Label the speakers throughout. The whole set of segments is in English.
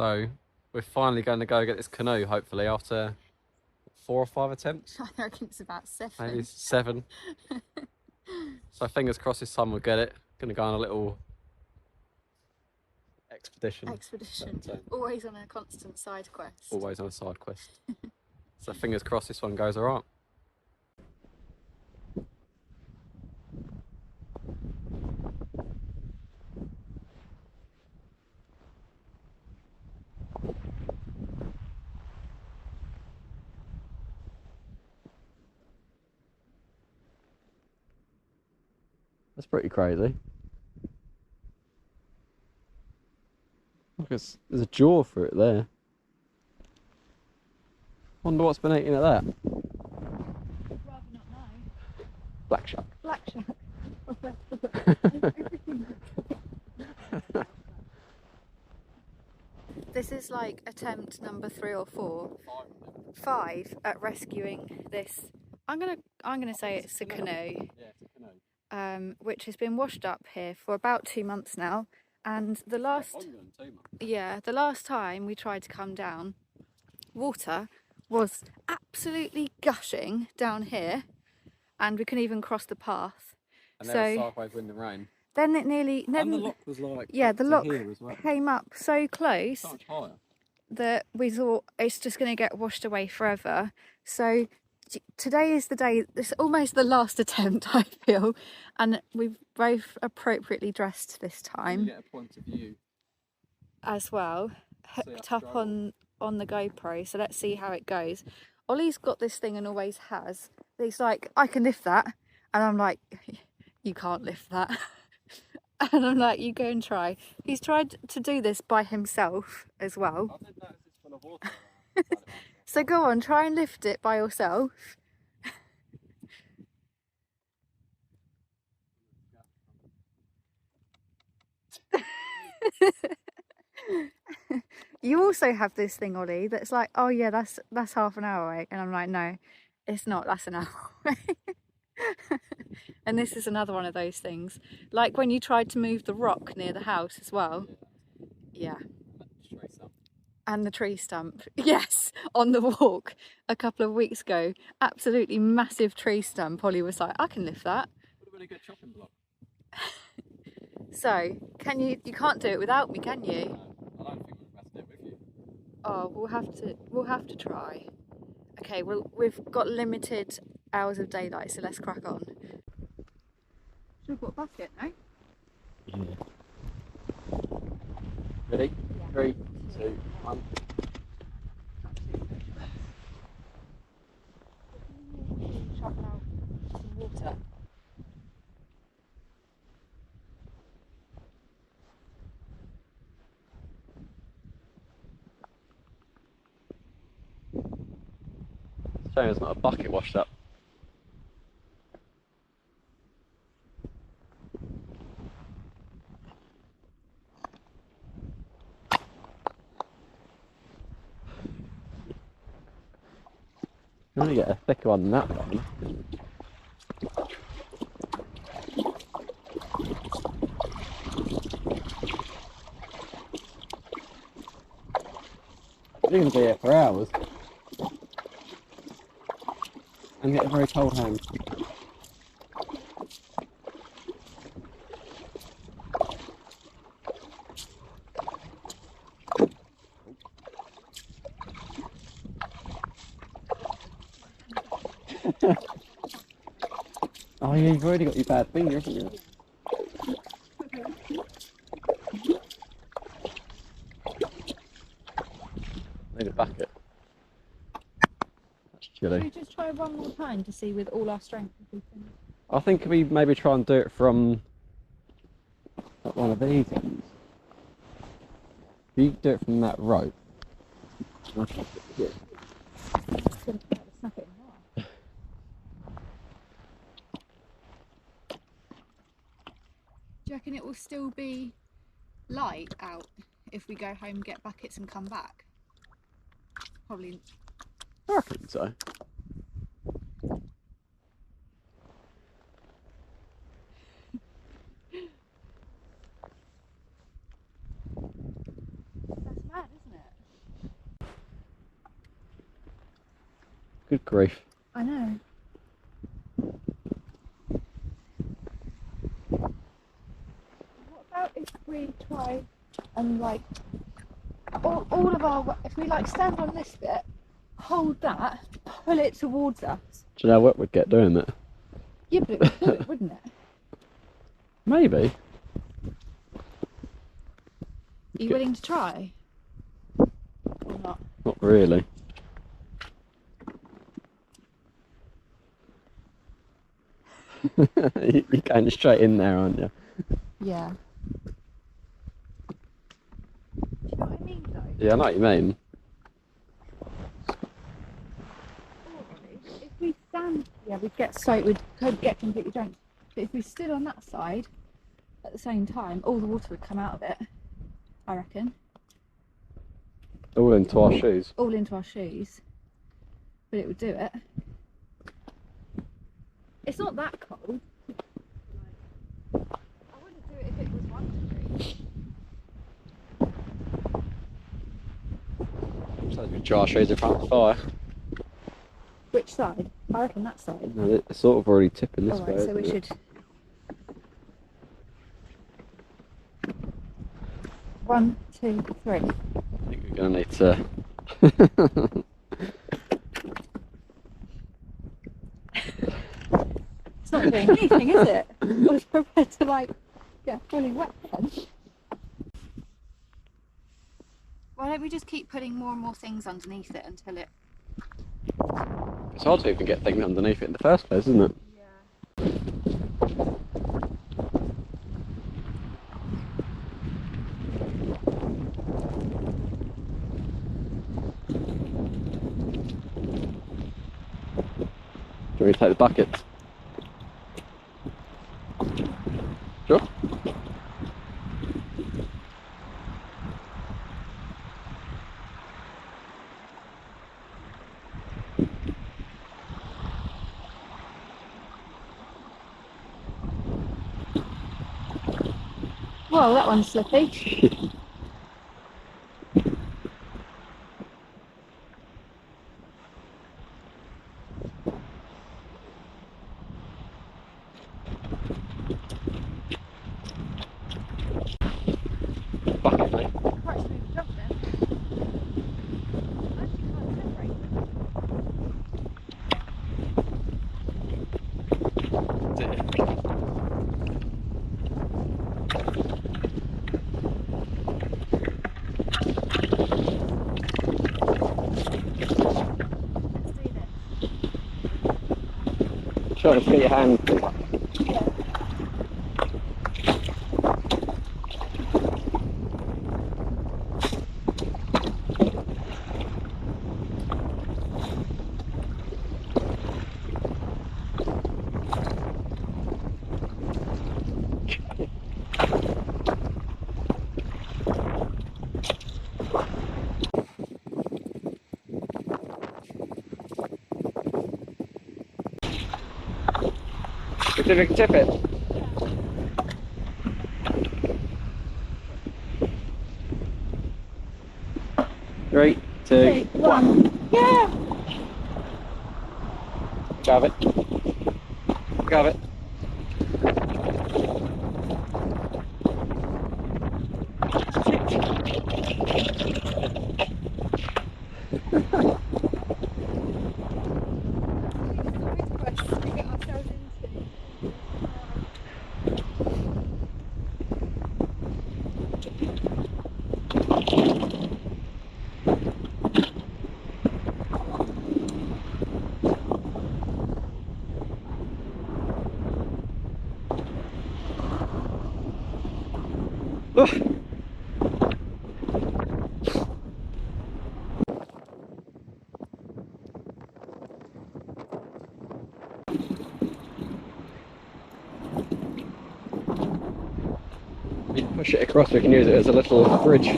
Speaker 1: So we're finally going to go get this canoe, hopefully, after 4 or 5 attempts.
Speaker 2: I reckon it's about 7.
Speaker 1: Maybe 7. So fingers crossed this time we'll get it. Gonna go on a little expedition.
Speaker 2: Always on a constant side quest.
Speaker 1: Always on a side quest. So fingers crossed this one goes alright. That's pretty crazy. Look, there's a jaw for it there. Wonder what's been eating at that.
Speaker 2: I'd rather not know.
Speaker 1: Black shark.
Speaker 2: Black shark. This is like attempt number 3 or 4. 5 at rescuing this. I'm gonna say it's a canoe.
Speaker 1: Yeah, it's a canoe.
Speaker 2: Which has been washed up here for about 2 months now. And the last time we tried to come down, water was absolutely gushing down here, and we couldn't even cross the path.
Speaker 1: And there was sideways wind and rain.
Speaker 2: Then it nearly...
Speaker 1: And the loch was like...
Speaker 2: Yeah, the loch
Speaker 1: well.
Speaker 2: came up so close
Speaker 1: So much higher.
Speaker 2: that we thought it's just going to get washed away forever. So today is the day, it's almost the last attempt, I feel, and we've both appropriately dressed this time.
Speaker 1: You get a point of view
Speaker 2: as well, hooked up on the GoPro, so let's see how it goes. Ollie's got this thing and always has. He's like, I can lift that, and I'm like, you can't lift that. And I'm like, you go and try. He's tried to do this by himself as well.
Speaker 1: I didn't notice it's full of water.
Speaker 2: So go on, try and lift it by yourself. You also have this thing, Ollie, that's like, oh yeah, that's half an hour away. And I'm like, no, it's not, that's an hour away. And this is another one of those things. Like when you tried to move the rock near the house as well. Yeah. And the tree stump. Yes, on the walk a couple of weeks ago. Absolutely massive tree stump. Ollie was like, I can lift that.
Speaker 1: Would have been a good chopping block.
Speaker 2: So, you can't do it without me, can you?
Speaker 1: No, I don't think we're about to do it with you.
Speaker 2: Oh, we'll have to try. Okay, well, we've got limited hours of daylight, so let's crack on. Should we put a basket, no?
Speaker 1: Yeah. Ready? Yeah. 3, 2, 1.
Speaker 2: Shovel out some water.
Speaker 1: Shame there's not a bucket washed up. You want to get a thicker one than that one. You're going to be here for hours. And get a very cold hand. Oh yeah, you've already got your bad finger, haven't you? Need a bucket. That's chilly.
Speaker 2: Should we just try one more time to see with all our strength if we can?
Speaker 1: I think we maybe try and do it from like one of these ends. If you do it from that rope.
Speaker 2: Do you reckon it will still be light out if we go home, get buckets and come back? Probably.
Speaker 1: I reckon so.
Speaker 2: That's mad, isn't
Speaker 1: Good grief.
Speaker 2: I know. What about if we try and like all of our, if we like stand on this bit, hold that, pull it towards us.
Speaker 1: Do you know what we'd get doing that?
Speaker 2: Yeah, but it would do it, wouldn't it?
Speaker 1: Maybe.
Speaker 2: Are you willing to try? Or not?
Speaker 1: Not really. You're going straight in there, aren't you?
Speaker 2: Yeah. Do you know what I mean though?
Speaker 1: Yeah, I know what you mean.
Speaker 2: If we stand, yeah, we'd get soaked, we could get completely drenched. But if we stood on that side at the same time, all the water would come out of it, I reckon.
Speaker 1: All into our shoes.
Speaker 2: All into our shoes. But it would do it. It's not that cold. I wouldn't do it if it was 1 degree.
Speaker 1: So we dry our shoes in front of the fire.
Speaker 2: Which side? I reckon that side.
Speaker 1: No, it's sort of already tipping this way.
Speaker 2: Alright, so we
Speaker 1: isn't it?
Speaker 2: should. 1, 2, 3.
Speaker 1: I think we're going to need to.
Speaker 2: It's not doing anything, is it? I was prepared to like get fully wet then. Why don't we just keep putting more and more things underneath it until it...
Speaker 1: It's hard to even get things underneath it in the first place, isn't it?
Speaker 2: Yeah.
Speaker 1: Do we take the buckets? Sure.
Speaker 2: Well, that one's slippy.
Speaker 1: Bucket, mate.
Speaker 2: Quite a smooth jump then. I actually can't separate
Speaker 1: Try to get your hand through. See if we can tip it. 3, 2, 1.
Speaker 2: Yeah!
Speaker 1: Grab it. Grab it. You can push it across, we can use it as a little bridge.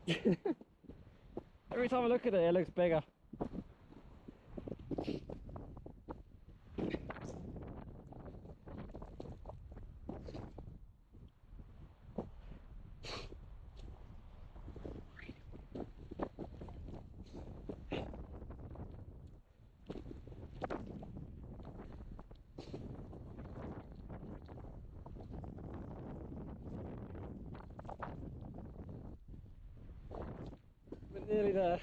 Speaker 1: Every time I look at it, it looks bigger. We're nearly there.